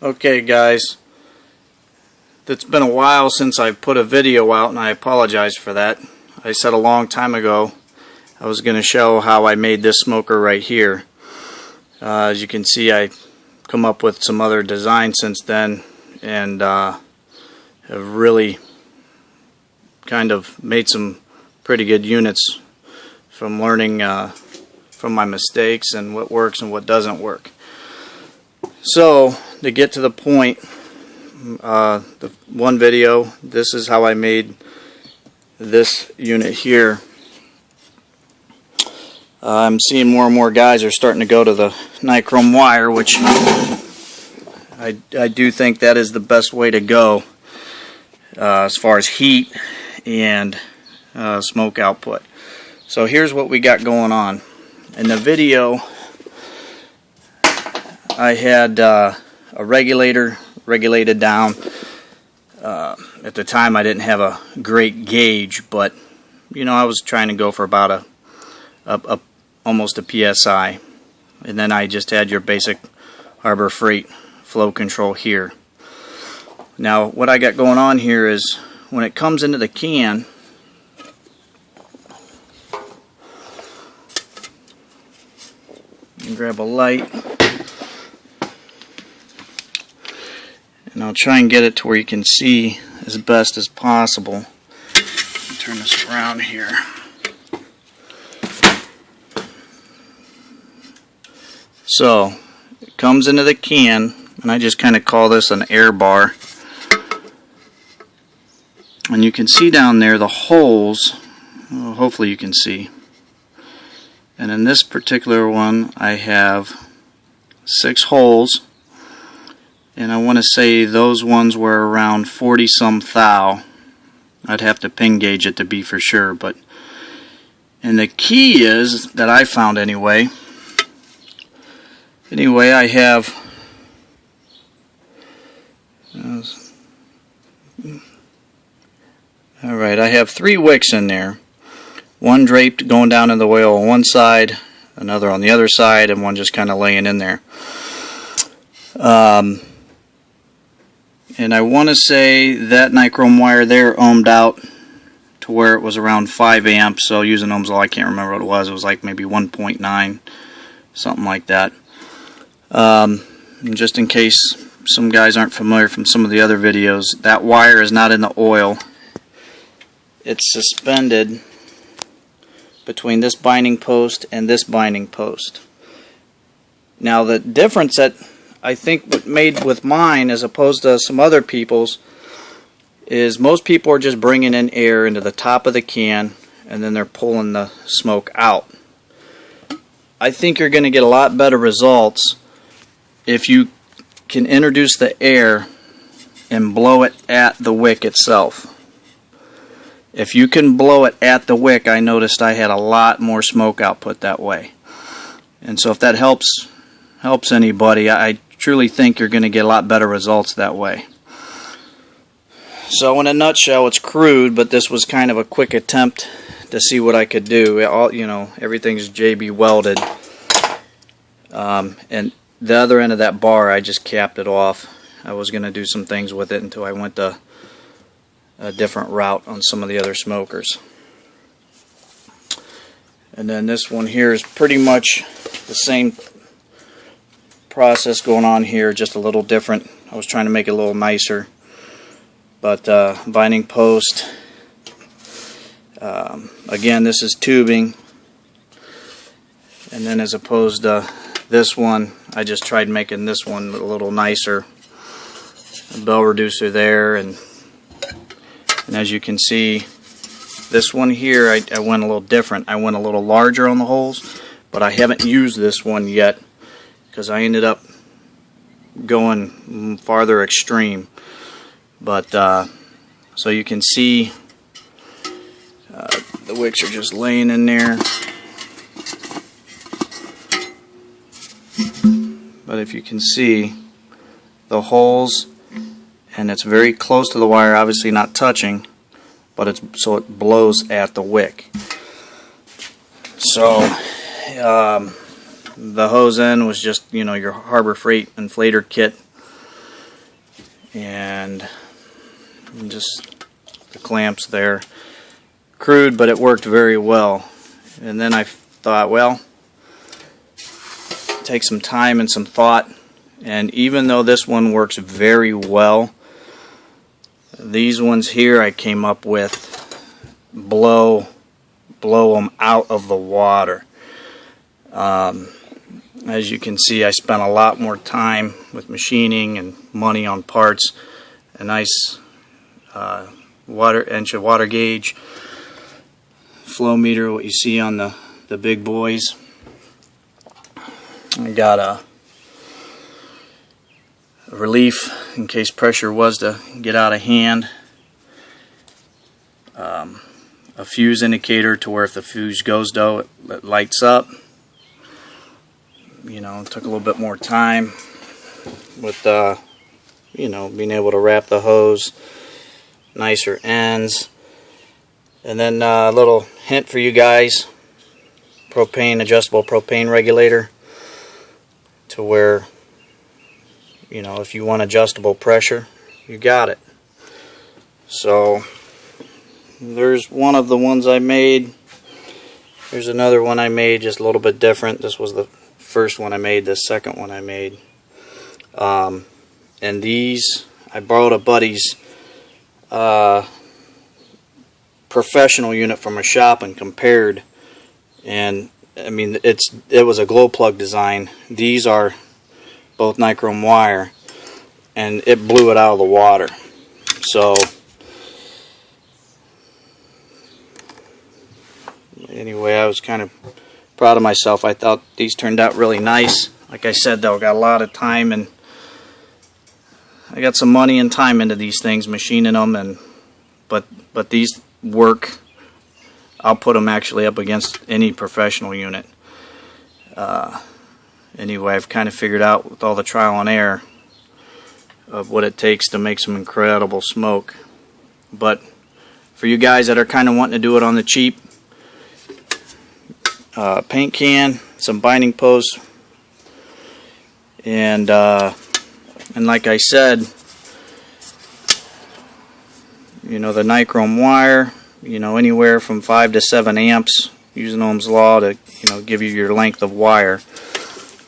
Okay guys, it's been a while since I put a video out and I apologize for that. I said a long time ago I was going to show how I made this smoker right here. As you can see, I come up with some other designs since then and have really kind of made some pretty good units from learning from my mistakes and what works and what doesn't work. So to get to the point, the one video, this is how I made this unit here. I'm seeing more and more guys are starting to go to the nichrome wire, which I do think that is the best way to go as far as heat and smoke output. So here's what we got going on. In the video I had a regulator regulated down. At the time I didn't have a great gauge, but you know, I was trying to go for about almost a PSI, and then I just had your basic Harbor Freight flow control here. Now what I got going on here is when it comes into the can, you grab a light and I'll try and get it to where you can see as best as possible. Turn this around here. So it comes into the can, and I just kind of call this an air bar. And you can see down there the holes. Well, hopefully you can see. And in this particular one I have 6 holes. And I want to say those ones were around 40 some thou. I'd have to ping gauge it to be for sure, but and the key is that I found anyway I have alright, I have 3 wicks in there, one draped going down in the oil on one side, another on the other side, and one just kind of laying in there. And I want to say that nichrome wire there ohmed out to where it was around 5 amps. So using ohms, I can't remember what it was. It was like maybe 1.9, something like that. And just in case some guys aren't familiar from some of the other videos, that wire is not in the oil. It's suspended between this binding post and this binding post. Now the difference that I think what made with mine as opposed to some other people's is most people are just bringing in air into the top of the can and then they're pulling the smoke out. I think you're going to get a lot better results if you can introduce the air and blow it at the wick itself. If you can blow it at the wick, I noticed I had a lot more smoke output that way. And so if that helps anybody, I truly think you're going to get a lot better results that way. So in a nutshell, it's crude, but this was kind of a quick attempt to see what I could do. You know, everything's JB welded, and the other end of that bar, I just capped it off. I was going to do some things with it until I went to a different route on some of the other smokers. And then this one here is pretty much the same process going on here, just a little different. I was trying to make it a little nicer, but binding post, again this is tubing, and then as opposed to this one, I just tried making this one a little nicer. A bell reducer there, and as you can see, this one here I went a little different. I went a little larger on the holes, but I haven't used this one yet because I ended up going farther extreme. But so you can see the wicks are just laying in there. But if you can see the holes, and it's very close to the wire, obviously not touching, but it's so it blows at the wick. So the hose end was just, you know, your Harbor Freight inflator kit. and just the clamps there. Crude, but it worked very well. And then I thought, well, take some time and some thought, and even though this one works very well, these ones here I came up with blow them out of the water. As you can see, I spent a lot more time with machining and money on parts. A nice inch of water gauge, flow meter, what you see on the big boys. I got a relief in case pressure was to get out of hand. A fuse indicator to where if the fuse goes though, it lights up. You know, it took a little bit more time with you know, being able to wrap the hose, nicer ends. And then a little hint for you guys, adjustable propane regulator, to where, you know, if you want adjustable pressure, you got it. So there's one of the ones I made. There's another one I made, just a little bit different. This was the first one I made. This second one I made. And these, I borrowed a buddy's professional unit from a shop and compared. And I mean, it was a glow plug design. These are both nichrome wire, and it blew it out of the water. So anyway, I was kind of proud of myself. I thought these turned out really nice. Like I said though, got a lot of time, and I got some money and time into these things, machining them, but these work. I'll put them actually up against any professional unit. Anyway, I've kind of figured out with all the trial and error of what it takes to make some incredible smoke. But for you guys that are kind of wanting to do it on the cheap, paint can, some binding posts, and like I said, you know, the nichrome wire, you know, anywhere from 5 to 7 amps, using Ohm's law to, you know, give you your length of wire.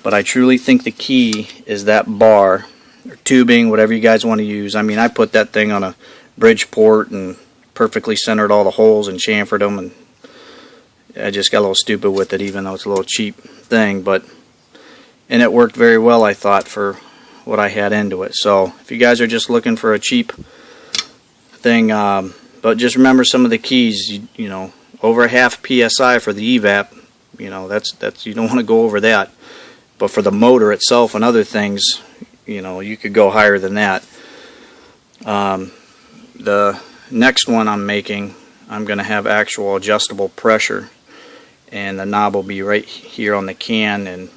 But I truly think the key is that bar or tubing, whatever you guys want to use. I mean, I put that thing on a Bridgeport and perfectly centered all the holes and chamfered them, and I just got a little stupid with it, even though it's a little cheap thing. And it worked very well, I thought, for what I had into it. So if you guys are just looking for a cheap thing, but just remember some of the keys. You know, over a half PSI for the Evap. You know, that's you don't want to go over that. But for the motor itself and other things, you know, you could go higher than that. The next one I'm making, I'm going to have actual adjustable pressure, and the knob will be right here on the can, and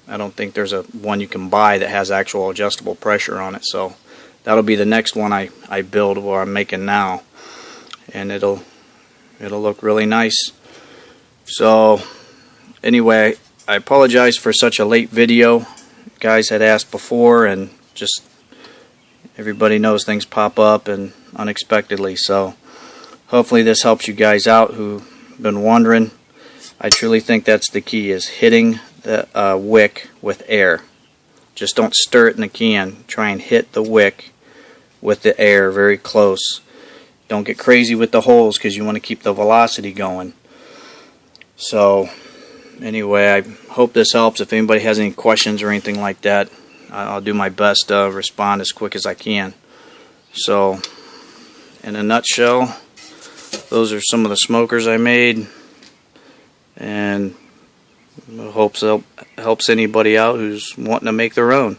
I don't think there's a one you can buy that has actual adjustable pressure on it. So that'll be the next one I build, or I'm making now, and it'll look really nice. So anyway, I apologize for such a late video. You guys had asked before, and just everybody knows things pop up and unexpectedly. So hopefully this helps you guys out who've been wondering. I truly think that's the key, is hitting the wick with air. Just don't stir it in the can. Try and hit the wick with the air very close. Don't get crazy with the holes, because you want to keep the velocity going. So anyway, I hope this helps. If anybody has any questions or anything like that, I'll do my best to respond as quick as I can. So in a nutshell, those are some of the smokers I made, and I hope it helps anybody out who's wanting to make their own.